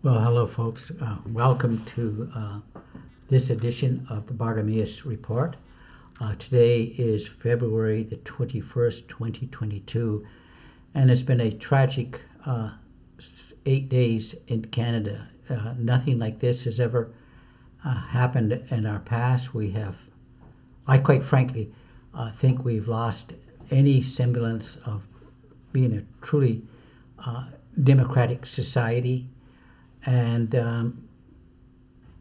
Well, hello, folks. Welcome to this edition of the Bartimaeus Report. Today is February the 21st, 2022, and it's been a tragic 8 days in Canada. Nothing like this has ever happened in our past. I quite frankly think we've lost any semblance of being a truly democratic society. And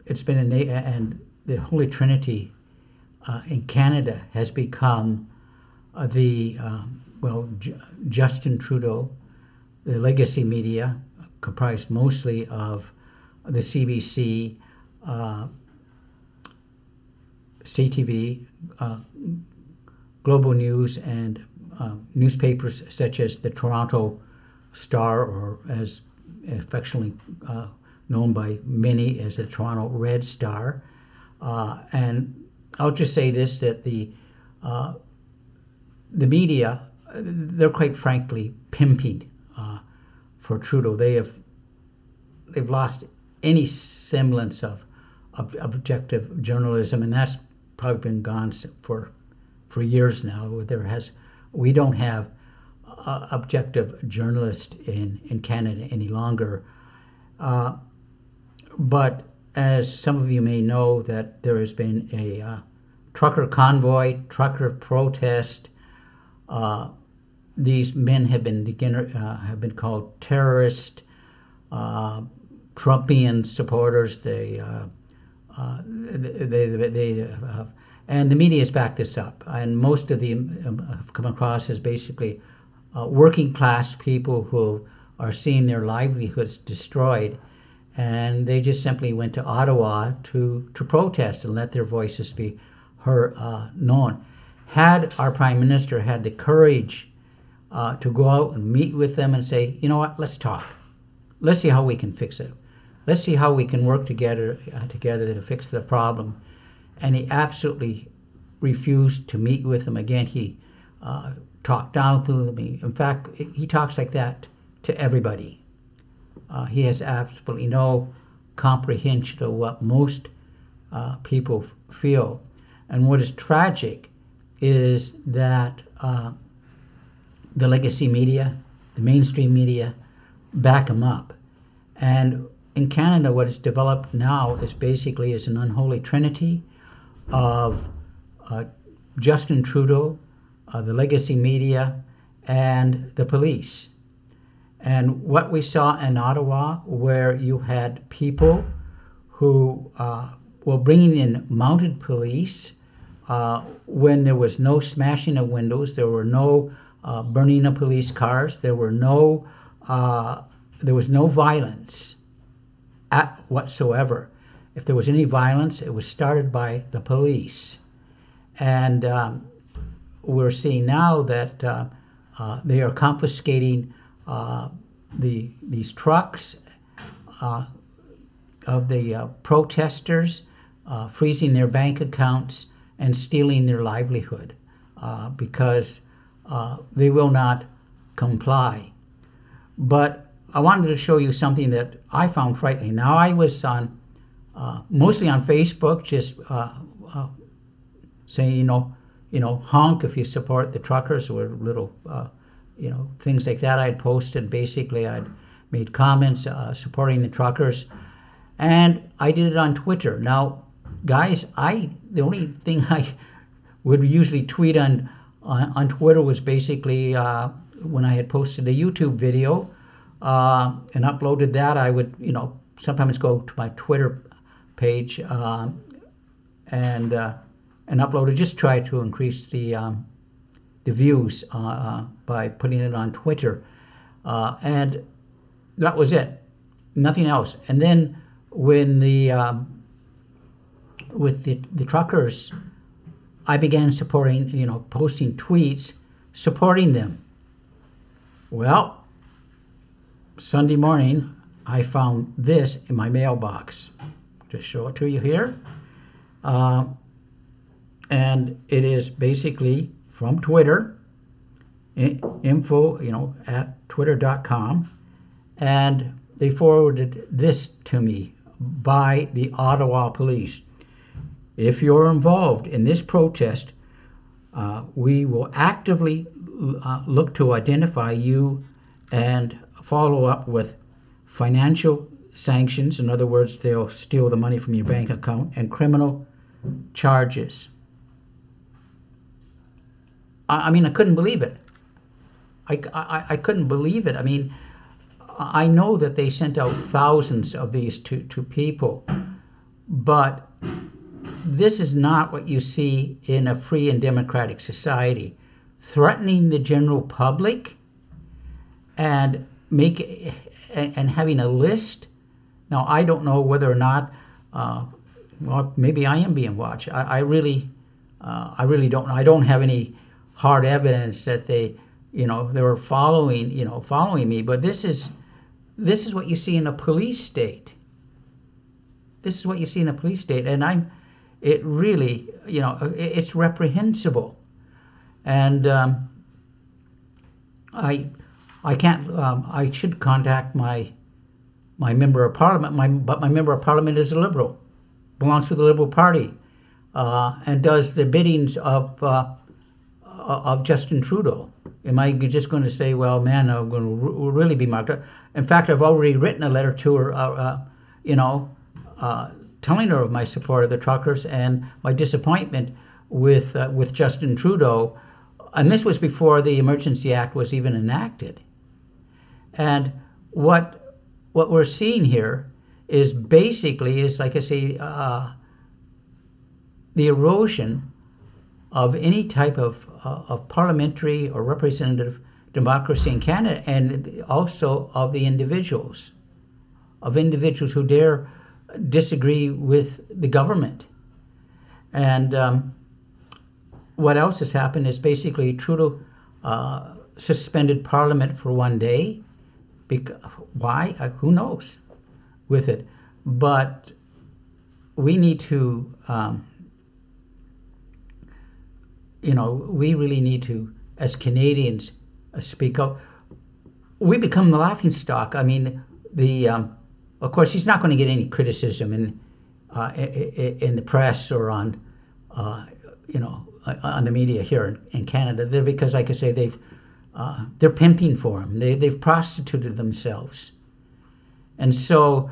it's been and the Holy Trinity in Canada has become Justin Trudeau, the legacy media, comprised mostly of the CBC, CTV, Global News, and newspapers such as the Toronto Star, or as affectionately known by many as the Toronto Red Star. And I'll just say this, that the media, they're quite frankly pimping for Trudeau. They've lost any semblance of objective journalism, and that's probably been gone for years now. We don't have objective journalist in Canada any longer. But as some of you may know, that there has been a trucker convoy, trucker protest. These men have been called terrorist, Trumpian supporters. And the media has backed this up, and most of them have come across as basically working class people who are seeing their livelihoods destroyed, and they just simply went to Ottawa to protest and let their voices be heard, known. Had our Prime Minister had the courage to go out and meet with them and say, you know what, let's talk. Let's see how we can fix it. Let's see how we can work together to fix the problem. And he absolutely refused to meet with them again. He talked down to me. In fact, he talks like that to everybody. He has absolutely no comprehension of what most people feel. And what is tragic is that the legacy media, the mainstream media, back him up. And in Canada, what has developed now is basically an unholy trinity of Justin Trudeau, the legacy media, and the police. And what we saw in Ottawa, where you had people who were bringing in mounted police when there was no smashing of windows, there were no burning of police cars, there was no violence whatsoever. If there was any violence, it was started by the police. And we're seeing now that they are confiscating these trucks of the protesters, freezing their bank accounts and stealing their livelihood because they will not comply. But I wanted to show you something that I found frightening. Now, I was on mostly on Facebook, just saying, honk if you support the truckers, or little things like that. I'd posted. Basically, I'd made comments supporting the truckers, and I did it on Twitter. Now, guys, the only thing I would usually tweet on Twitter was basically when I had posted a YouTube video and uploaded that. I would sometimes go to my Twitter page and upload it, just try to increase the views by putting it on Twitter, and that was it, nothing else. And then when with the truckers, I began supporting, posting tweets supporting them. Well, Sunday morning, I found this in my mailbox. Just show it to you here. And it is basically from Twitter, info, at twitter.com. And they forwarded this to me by the Ottawa Police. If you're involved in this protest, we will actively look to identify you and follow up with financial sanctions. In other words, they'll steal the money from your bank account, and criminal charges. I mean, I couldn't believe it. I couldn't believe it. I mean, I know that they sent out thousands of these to people, but this is not what you see in a free and democratic society. Threatening the general public and having a list. Now, I don't know whether or not, well, maybe I am being watched. I really don't know. I don't have any hard evidence that they were following me. But this is what you see in a police state. This is what you see in a police state, and it really, it's reprehensible. And I can't. I should contact my member of parliament. But my member of parliament is a Liberal, belongs to the Liberal Party, and does the biddings of Justin Trudeau. Am I just going to say, well, man, I'm going to really be marked up? In fact, I've already written a letter to her, telling her of my support of the truckers and my disappointment with Justin Trudeau. And this was before the Emergency Act was even enacted. And what we're seeing here is basically, like I say, the erosion of any type of parliamentary or representative democracy in Canada, and also of the individuals who dare disagree with the government. And what else has happened is basically Trudeau suspended Parliament for one day. Why? Who knows with it. But we need to, we really need to, as Canadians, speak up. We become the laughingstock. I mean, of course, he's not going to get any criticism in the press or on the media here in Canada, because, like I say, they're pimping for him. They've prostituted themselves, and so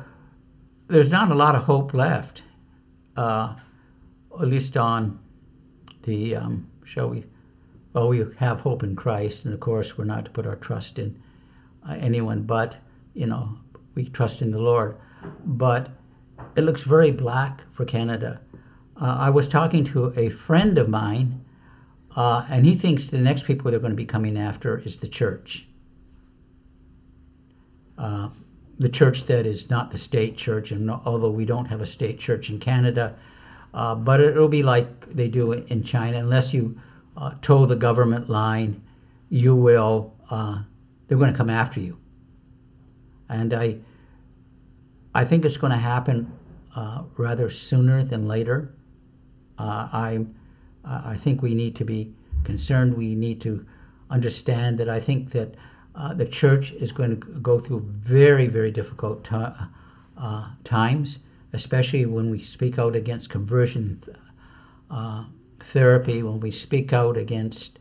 there's not a lot of hope left, at least on the shall we? Well, we have hope in Christ, and of course, we're not to put our trust in anyone, but we trust in the Lord. But it looks very black for Canada. I was talking to a friend of mine, and he thinks the next people they're going to be coming after is the church. The church that is not the state church, and although we don't have a state church in Canada, but it'll be like they do in China. Unless you toe the government line, you will. They're going to come after you, and I think it's going to happen rather sooner than later. I think we need to be concerned. We need to understand that I think that the church is going to go through very, very difficult times, especially when we speak out against conversion therapy, when we speak out against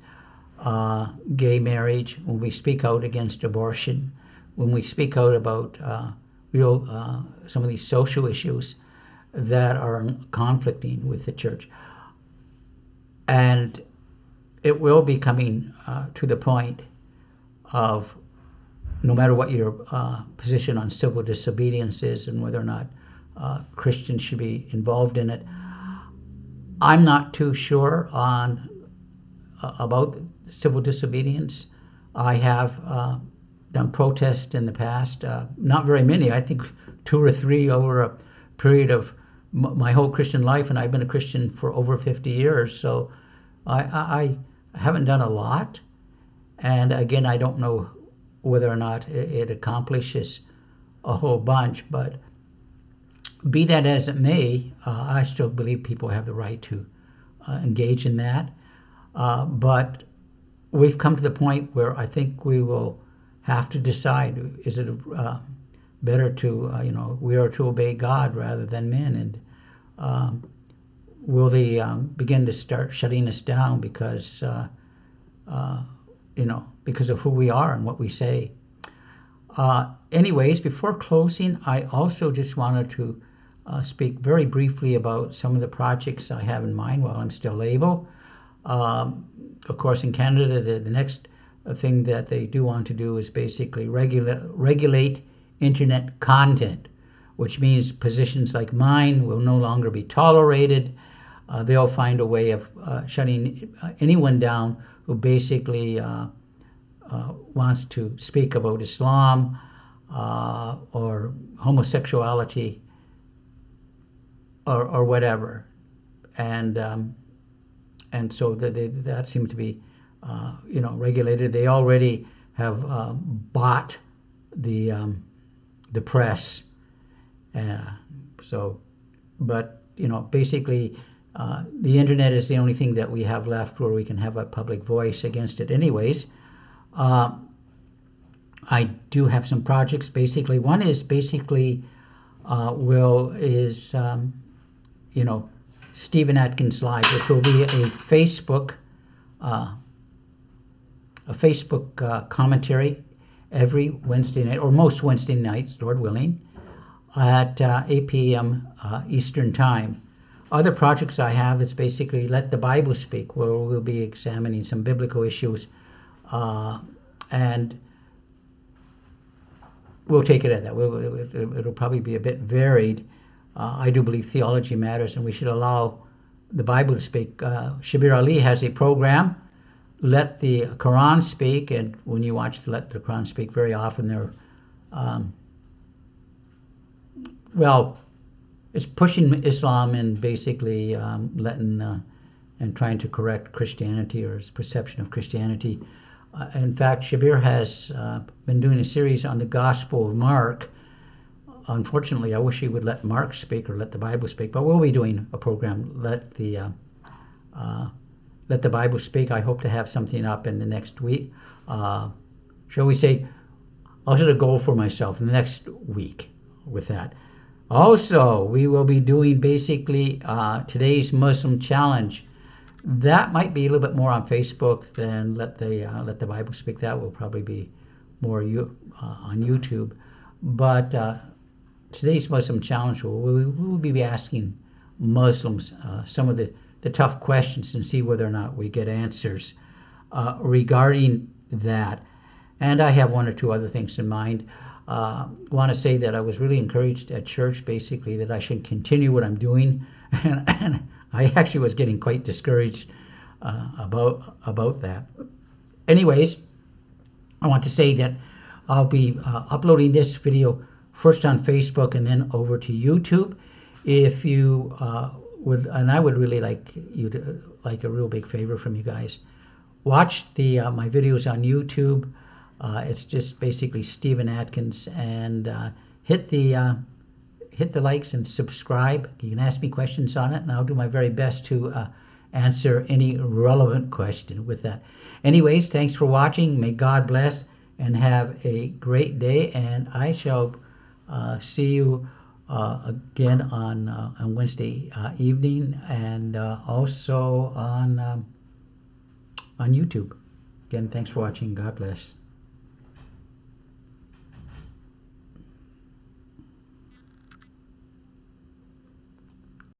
gay marriage, when we speak out against abortion, when we speak out about some of these social issues that are conflicting with the church. And it will be coming to the point of, no matter what your position on civil disobedience is and whether or not Christians should be involved in it, I'm not too sure about civil disobedience. I have done protests in the past, not very many, I think 2 or 3 over a period of my whole Christian life, and I've been a Christian for over 50 years, so I haven't done a lot. And again, I don't know whether or not it accomplishes a whole bunch, but be that as it may, I still believe people have the right to engage in that. But we've come to the point where I think we will have to decide, is it better to, we are to obey God rather than men. And will they begin to start shutting us down because, because of who we are and what we say? Anyways, before closing, I also just wanted to speak very briefly about some of the projects I have in mind while I'm still able. Of course, in Canada, the next thing that they do want to do is basically regulate internet content, which means positions like mine will no longer be tolerated. They'll find a way of shutting anyone down who basically wants to speak about Islam or homosexuality or whatever, and so that seemed to be regulated. They already have bought the press, but basically the internet is the only thing that we have left where we can have a public voice against it. Anyways, I do have some projects. Basically, one is Stephen Atkins Live, which will be a Facebook commentary every Wednesday night, or most Wednesday nights, Lord willing, at 8 p.m. Eastern Time. Other projects I have is basically Let the Bible Speak, where we'll be examining some biblical issues, and we'll take it at that. It'll probably be a bit varied. I do believe theology matters, and we should allow the Bible to speak. Shabir Ali has a program, Let the Quran Speak, and when you watch Let the Quran Speak, very often they're, it's pushing Islam and basically letting and trying to correct Christianity or its perception of Christianity. In fact, Shabir has been doing a series on the Gospel of Mark. Unfortunately, I wish he would let Mark speak or Let the Bible Speak, but we'll be doing a program, Let the Bible Speak. I hope to have something up in the next week. Shall we say, I'll set a goal for myself in the next week with that. Also, we will be doing basically today's Muslim challenge. That might be a little bit more on Facebook than Let the Bible Speak. That will probably be more on YouTube. But today's Muslim challenge, we will be asking Muslims some of the tough questions and see whether or not we get answers regarding that. And I have one or two other things in mind. Want to say that I was really encouraged at church, basically, that I should continue what I'm doing, and I actually was getting quite discouraged about that. Anyways, I want to say that I'll be uploading this video first on Facebook and then over to YouTube. If you would, and I would really like you to, like a real big favor from you guys, watch my videos on YouTube. It's just basically Stephen Atkins, and hit the likes and subscribe. You can ask me questions on it, and I'll do my very best to answer any relevant question with that. Anyways, thanks for watching. May God bless, and have a great day. And I shall see you again on Wednesday evening, and also on YouTube. Again, thanks for watching. God bless.